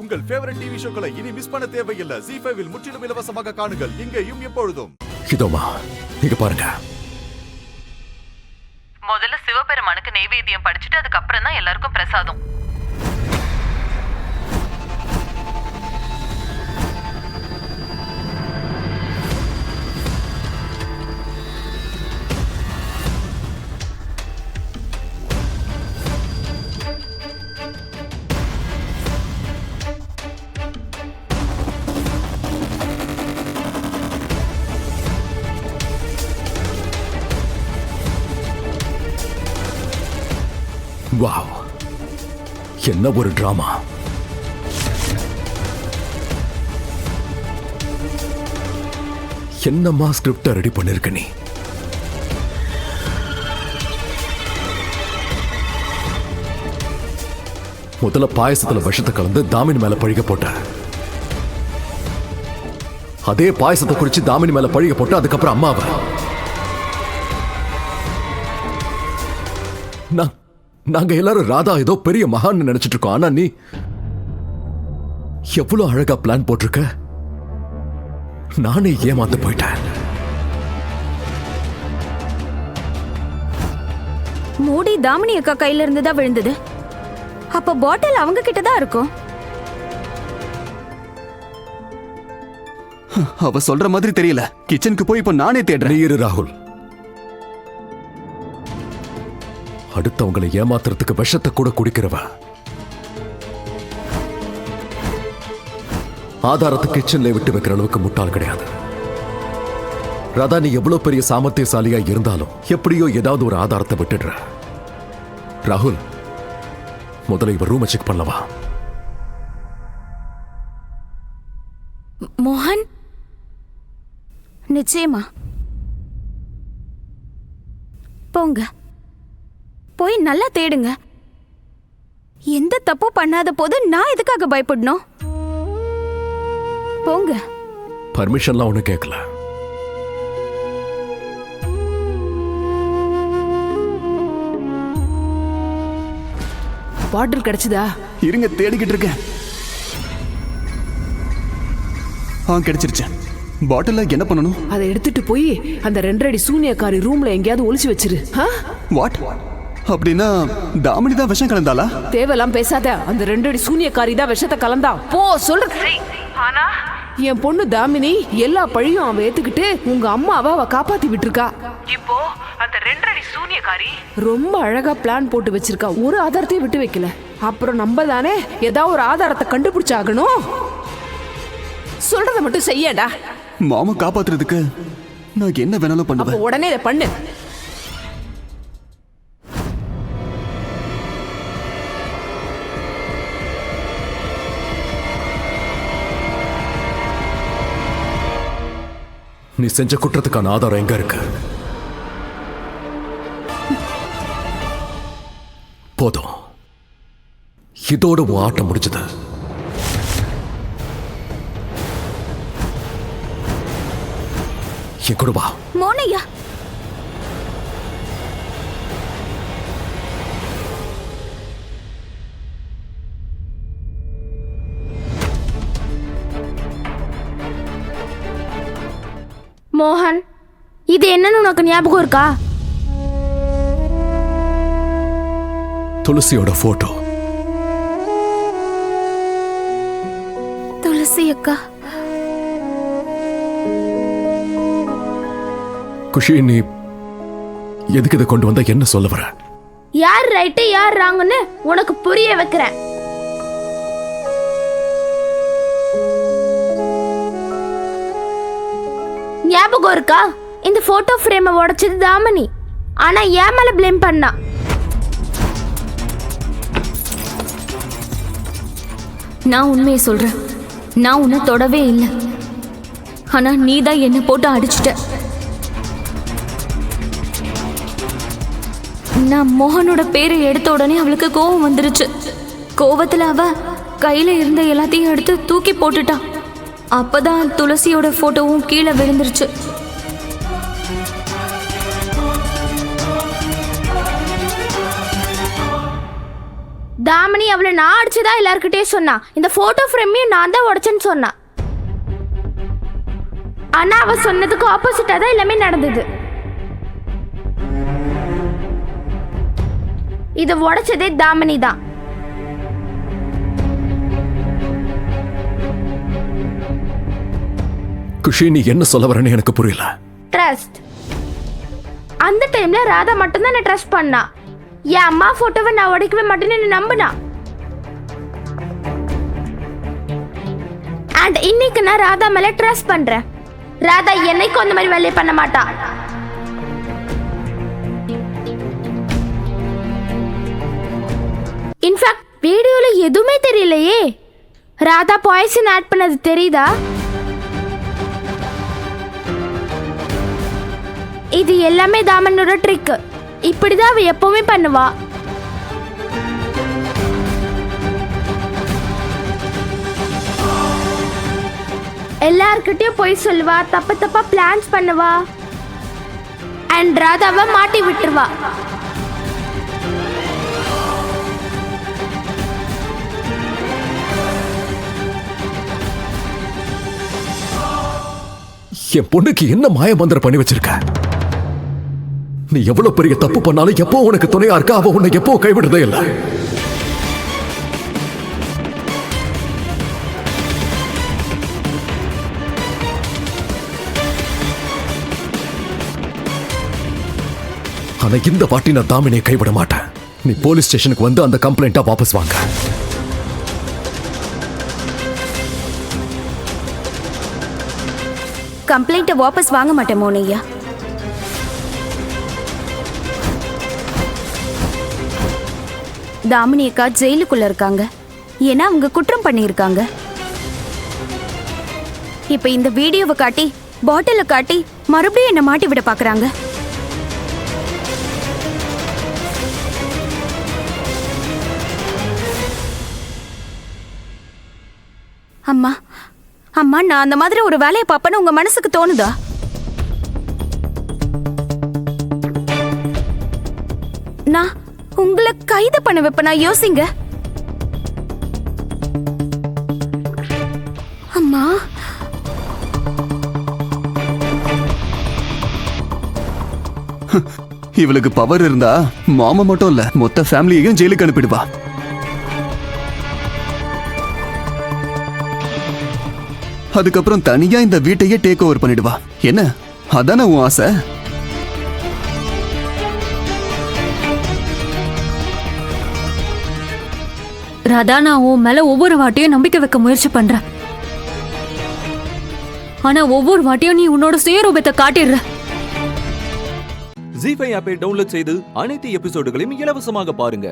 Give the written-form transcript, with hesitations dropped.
உங்கள் favourite TV ஷோக்களை இனி miss பண்ண தேவையில்லை. ZEE5 இல் முற்றிலும் இலவசமாக காணுங்கள். இங்கேயும் எப்பொழுதும். இதோமா நீங்க பாருங்க. முதல்ல சிவபெருமானுக்கு நெய்வேத்தியம் படிச்சுட்டு அதுக்கப்புறம் தான் எல்லாருக்கும் பிரசாதம். வாவ், என்ன ஒரு டிராமா! என்னம்மா ஸ்கிரிப்ட ரெடி பண்ணிருக்க நீ? முதல்ல பாயசத்துல விஷத்தை கலந்து தாமினி மேல பழிக போட்ட, அதே பாயசத்தை குறிச்சு தாமினி மேல பழிக போட்ட, அதுக்கப்புறம் அம்மாவை நாங்க எல்லாரும் ராதா ஏதோ பெரிய மகான் நினைச்சிட்டு இருக்கோம். ஆனா நீ எவ்வளவு அழகா பிளான் போட்டிருக்க. நானே ஏமாந்து போயிட்டேன். மூடி தாமினி அக்கா கையில இருந்துதான் விழுந்தது. அப்ப பாட்டில் அவங்க கிட்டதான் இருக்கும். அவ சொல்ற மாதிரி தெரியல. கிச்சனுக்கு போய் இப்ப நானே தேடுறேன். இரு ராகுல், அடுத்தவங்களை ஏமாத்துறதுக்கு விஷத்தை கூட குடிக்கிறவ ஆதாரத்தை கிச்சன்ல விட்டு வைக்கிற அளவுக்கு முட்டாள் கிடையாது. ராதா, நீ எவ்வளவு பெரிய சாமர்த்தியசாலியா இருந்தாலும் எப்படியோ ஏதாவது ஒரு ஆதாரத்தை விட்டுடுற. ராகுல், முதல்ல இவ ரூமை செக் பண்ணலவா? மோகன், நிச்சயமா போங்க, போய் நல்லா தேடுங்க. எந்த தப்பும் பண்ணாத போது நான் எதுக்காக பயப்படணும்? போங்க. பர்மிஷன்லாம் ஒண்ணு கேட்கல. பாட்டில் கிடைச்சதா? இருங்க, தேடிக்கிட்டு இருக்கேன். கிடைச்சிருச்சு. பாட்டில்ல என்ன பண்ணணும்? அதை எடுத்துட்டு போய் அந்த 2 அடி சூனியக்காரி ரூம்ல எங்கேயாவது ஒளிச்சு வச்சிரு. வாட்? அப்படின்னா தாமினி தான் விஷம் கலந்தாளா? தேவையெல்லாம் பேசாத. அந்த 2 அடி சூனியக்காரி தான் விஷத்தை கலந்தா. போ சொல்றது. ஆனா என் பொண்ணு தாமினி எல்லா பழியும் அவ ஏத்துக்கிட்டு உங்க அம்மாவை அவ காப்பாத்தி விட்டுருக்கா. இப்போ அந்த 2 அடி சூனியக்காரி ரொம்ப அழகா பிளான் போட்டு வச்சிருக்கா. ஒரு ஆதாரத்தையும் விட்டு வைக்கல. அப்புறம் நம்ம தானே ஏதாவது ஒரு ஆதாரத்தை கண்டுபிடிச்சாகணும். சொல்றத மட்டும் செய்யடா. மாமா காப்பாத்துறதுக்கு நான் என்ன வேணாலும் பண்ணுவேன். உடனே இதை பண்ணு. நீ செஞ்ச குற்றத்துக்கான ஆதாரம் எங்க இருக்கு? போதும், இதோட உன் ஆட்டம் முடிச்சது. என் கூட வா. மோனையா, மோகன், இது என்னன்னு உனக்கு ஞாபகம் இருக்கா? துளசியோட போட்டோ. துளசி அக்கா. குஷி, நீ எதுக்கு இதை கொண்டு வந்தா என்ன சொல்ல வர? யார் ரைட்டு யார் ராங்குன்னு உனக்கு புரிய வைக்கிறேன். ஞாபகம் இருக்கா? இந்த போட்டோ ஃப்ரேமை உடைச்சது தாமினி. ஆனா ஏன் மேல பிளேம் பண்ணா. நான் உண்மையை சொல்றேன். நான் உன்னை தொடவே இல்லை. ஆனா நீ தான் என்ன போட்டு அடிச்சிட்ட. நான் மோகனோட பேரை எடுத்த உடனே அவளுக்கு கோவம் வந்துருச்சு. கோவத்துல அவ கையில இருந்த எல்லாத்தையும் எடுத்து தூக்கி போட்டுட்டா. அப்பதான் துளசியோட போட்டோவும் கீழே விழுந்துருச்சு. தாமினி அவளை நான் அடிச்சதா எல்லார்கிட்டயும் சொன்னா. இந்த போட்டோ ஃப்ரேமையும் நான் தான் உடைச்சேன்னு சொன்னா. ஆனா அவ சொன்னதுக்கு ஆப்போசிட்டா தான் எல்லாமே நடந்தது. இதை உடைச்சதே தாமினி தான். குஷி, நீ என்ன சொல்ல வரேன்னு எனக்கு புரியல. ட்ரஸ்ட். அந்த டைம்ல ராதா மட்டும் தான் நான் ட்ரஸ்ட் பண்ணா. என் அம்மா போட்டோவை நான் உடைக்கவே மாட்டேன்னு நம்பினா. அண்ட் இன்னைக்கு நான் ராதா மேல ட்ரஸ்ட் பண்றேன். ராதா என்னைக்கும் அந்த மாதிரி வேலையை பண்ண மாட்டா. இன்ஃபேக்ட் வீடியோல எதுவுமே தெரியலையே. ராதா பாய்சன் ஆட் பண்ணது தெரியுதா? இது எல்லாமே தாமனோட ட்ரிக். இப்படிதான் அவ எப்பவுமே பண்ணுவா. எல்லார்கிட்டயும் போய் சொல்லுவா, தப்பு தப்பா பிளான்ஸ் பண்ணுவா, அண்ட் ராதாவை மாட்டி விட்டுருவா. என் பொண்ணுக்கு என்ன மாயமந்திரம் பண்ணி வச்சிருக்க? நீ எவ்வளவு பெரிய தப்பு பண்ணாலும் எப்போ உனக்கு துணையா இருக்கா, அவ உன்னை எப்போ கைவிடுறதே இல்லை. ஆனா இந்த வாட்டி நான் தாமினியை கைவிட மாட்டேன். நீ போலீஸ் ஸ்டேஷனுக்கு வந்து அந்த கம்ப்ளைண்ட்டை வாபஸ் வாங்க. கம்ப்ளைண்ட்டை வாபஸ் வாங்க மாட்டேன் மோனையா. தாமினி அக்கா ஜெயிலுக்குள்ள இருக்காங்க. ஏன்னா அவங்க குற்றம் பண்ணியிருக்காங்க. இப்ப இந்த வீடியோவை காட்டி, பாட்டில காட்டி மறுபடியும் என்ன மாட்டி விட பாக்குறாங்க. அம்மா அம்மா, நான் அந்த மாதிரி ஒரு வேலையை பார்ப்பேன்னு உங்க மனசுக்கு தோணுதா? நான் உங்களை கைது பண்ண வைப்பேனா? யோசிங்க அம்மா. இவளுக்கு பவர் இருந்தா மாமா மட்டும் இல்ல, மொத்த ஃபேமிலியையும் ஜெயிலுக்கு அனுப்பிடுவா. அதுக்கப்புறம் தனியா இந்த வீட்டையே டேக் ஓவர் பண்ணிடுவா. என்ன அதானே உன் ஆசை? ராதா, நான் உன் மேல ஒவ்வொரு வாட்டியும் நம்பிக்கை வைக்க முயற்சி பண்றேன். ஆனா ஒவ்வொரு வாட்டியும் நீ உன்னோட சுயரூபத்தை காட்டிடுற. ஜீ5 ஆப்பை டவுன்லோட் செய்து அனைத்து எபிசோடுகளையும் இலவசமாக பாருங்க.